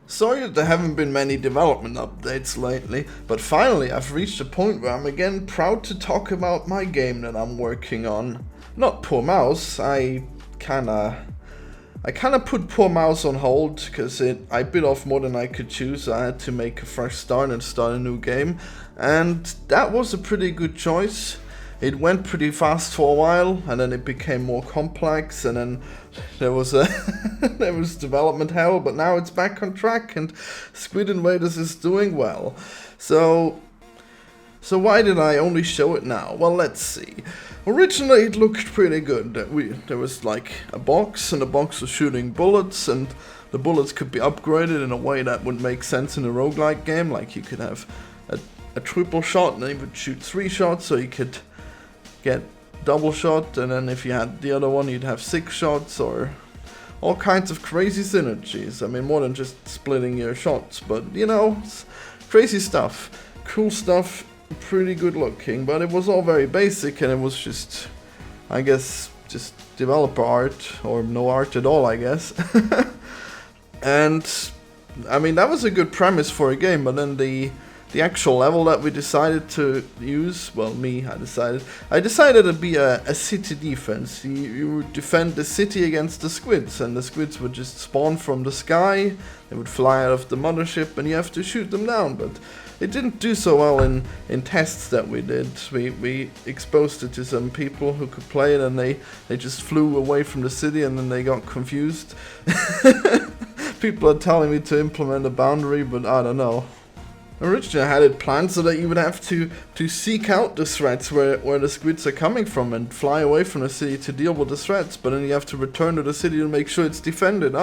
Sorry that there haven't been many development updates lately, but finally I've reached a point where I'm again proud to talk about my game that I'm working on. Not Poor Mouse, I kinda put Poor Mouse on hold because I bit off more than I could chew, so I had to make a fresh start and start a new game, and that was a pretty good choice. It went pretty fast for a while, and then it became more complex, and then there was there was development hell, but now it's back on track, and Squid Invaders is doing well. So why did I only show it now? Well, let's see. Originally it looked pretty good. There was like a box, and the box was shooting bullets, and the bullets could be upgraded in a way that would make sense in a roguelike game. Like you could have a triple shot, and it would shoot 3 shots, so you could get double shot, and then if you had the other one you'd have 6 shots, or all kinds of crazy synergies. I mean, more than just splitting your shots, but you know, crazy stuff, cool stuff, pretty good looking, but it was all very basic, and it was just, I guess, just developer art, or no art at all, I guess. And I mean, that was a good premise for a game, but then the actual level that we decided to use, well, I decided it'd be a city defense. You would defend the city against the squids, and the squids would just spawn from the sky, they would fly out of the mothership, and you have to shoot them down. But it didn't do so well in tests that we did. We exposed it to some people who could play it, and they just flew away from the city, and then they got confused. People are telling me to implement a boundary, but I don't know. Originally I had it planned so that you would have to seek out the threats where the squids are coming from and fly away from the city to deal with the threats, but then you have to return to the city to make sure it's defended.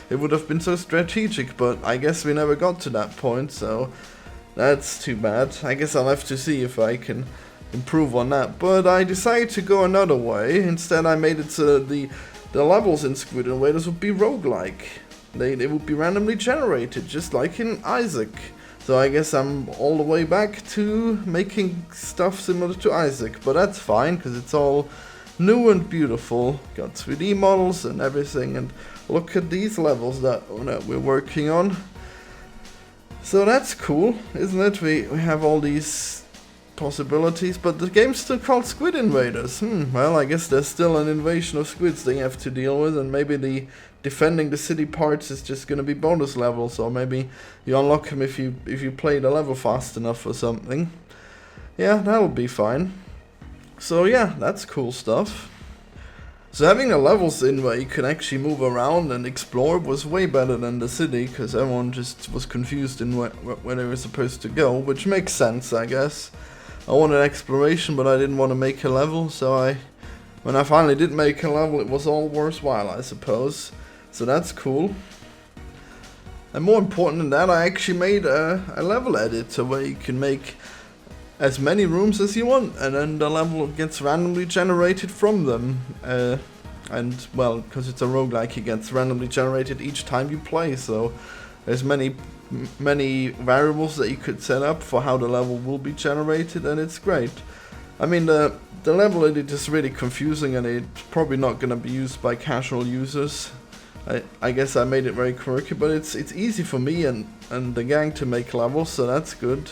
It would have been so strategic, but I guess we never got to that point, so that's too bad. I guess I'll have to see if I can improve on that, but I decided to go another way. Instead I made it so that the levels in Squid Invaders would be roguelike. They would be randomly generated, just like in Isaac. So I guess I'm all the way back to making stuff similar to Isaac, but that's fine because it's all new and beautiful. Got 3D models and everything, and look at these levels that we're working on. So that's cool, isn't it? We have all these possibilities, but the game's still called Squid Invaders. Well, I guess there's still an invasion of squids they have to deal with, and maybe the defending the city parts is just gonna be bonus levels, or maybe you unlock them if you play the level fast enough or something. Yeah, that'll be fine. So yeah, that's cool stuff. So having the levels in where you can actually move around and explore was way better than the city, because everyone just was confused in where they were supposed to go, which makes sense, I guess. I wanted exploration, but I didn't want to make a level, so when I finally did make a level, it was all worthwhile, I suppose. So that's cool. And more important than that, I actually made a level editor where you can make as many rooms as you want, and then the level gets randomly generated from them. And well, because it's a roguelike, it gets randomly generated each time you play, so there's many variables that you could set up for how the level will be generated, and it's great. I mean, the level editor is really confusing, and it's probably not going to be used by casual users. I guess I made it very quirky, but it's easy for me and the gang to make levels, so that's good.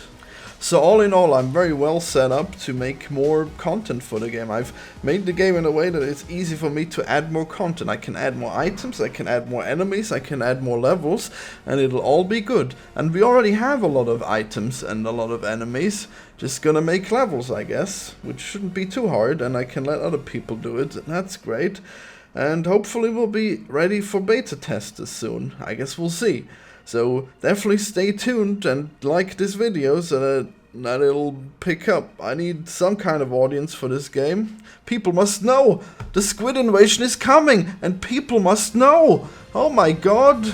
So all in all, I'm very well set up to make more content for the game. I've made the game in a way that it's easy for me to add more content. I can add more items, I can add more enemies, I can add more levels, and it'll all be good. And we already have a lot of items and a lot of enemies. Just gonna make levels, I guess, which shouldn't be too hard, and I can let other people do it, and that's great. And hopefully we'll be ready for beta testers soon. I guess we'll see. So definitely stay tuned and like this video so that it'll pick up. I need some kind of audience for this game. People must know! The Squid Invasion is coming! And people must know! Oh my god!